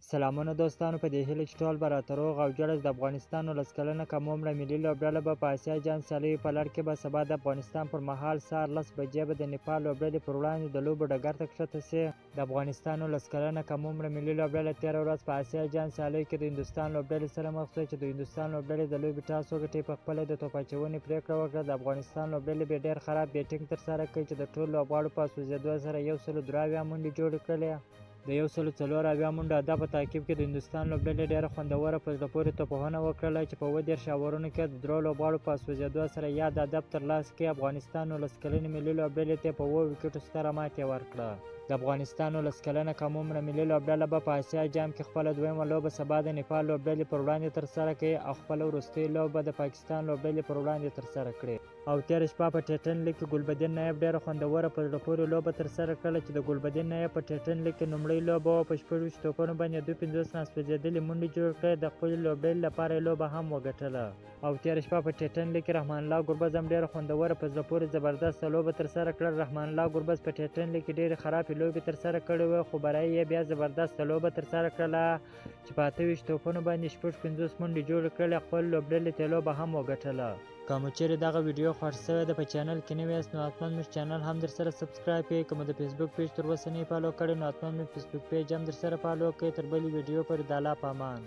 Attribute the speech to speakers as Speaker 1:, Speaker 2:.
Speaker 1: سلامونه دوستانو، په دې هیله چې ټول به راته روغ او جوړ د افغانستان 19 کلنه کم عمره ملي لوبډله به په اسیا جام سیالیو په لړ کې به سبا د افغانستان پر مهال سهار 10 بجې به د نیپال لوبډلې پر وړاندې د لوبو ډګر ته کښته سي. د افغانستان 19 کلنه کم عمره ملي لوبډله تېره ورځ په اسیا جام سیالیو کې د هندوستان لوبډلې سره مخ شوه چې د هندوستان لوبډلې د لوبې ټاس وګټي، په خپله د توپ اچونې پرېکړه وکړه. د افغانستان لوبډلې به ډېر خراب بیټینګ ترسره کړي چې د ټولو لوبغاړو په سوځېدو سره 102 منډې جوړې کړلې. د 104 منډو هدف په تعقیب کې د هندوستان لوبډلې ډېره خوندوره په زړه پورې توپوهنه وکړله چې په 30 اوورونو کې د درو لوبغاړو په سوځېدو سره یاد هدف ترلاسه کړي. افغانستان 19 کلنې ملي لوبډلې ته په 7 ویکټو ستره ماتې ورکړه. د افغانستان 19 کلنه کم عمره ملي لوبډله به په اسیا جام کې خپله دویمه لوبه سبا د نیپال لوبډلې پر وړاندې ترسره کوي او خپله وروستۍ لوبه به د پاکستان لوبډلې پر وړاندې ترسره کړي. او تېره شپه په ټیټن لیګ کې ګلبدین نایب ډېره خوندوره په زړه پورې لوبه ترسره کړله چې د ګلبدین نایب په ټیټن لیګ کې لومړۍ لوبه وه. په 26 توپونو باندې دوی 50 ناسوځېدلې منډې جوړې کړې. د خپلې لوبډلې لپاره یې لوبه هم وګټله. او تېره شپه په ټیټن لیګ کې رحمان الله ګربز هم ډېره خوندوره په زړه پورې زبردسته لوبه ترسره کړه. رحمان الله ګربز په ټیټن لیګ کې ډېرې خرابې لوبې ترسره کړې وې، خو برای یې بیا زبردسته لوبه ترسره کړله چې په 28 توپونو باندې 50 منډې جوړې کړلې. خپل لوبډلې ته لوبه هم وګټله. که مو چیرې دغه ویډیو خوښ شوی ده، په چینل کې نوی یاست نو حتما زموږ چینل هم درسره سبسکرایب کړئ. که مو د فیسبوک پیج تر اوسه نه یې فالو کړی نو حتما مو فیسبوک پیج هم درسره فالو کړئ. تر بلې ویډیو پورې د الله په امان.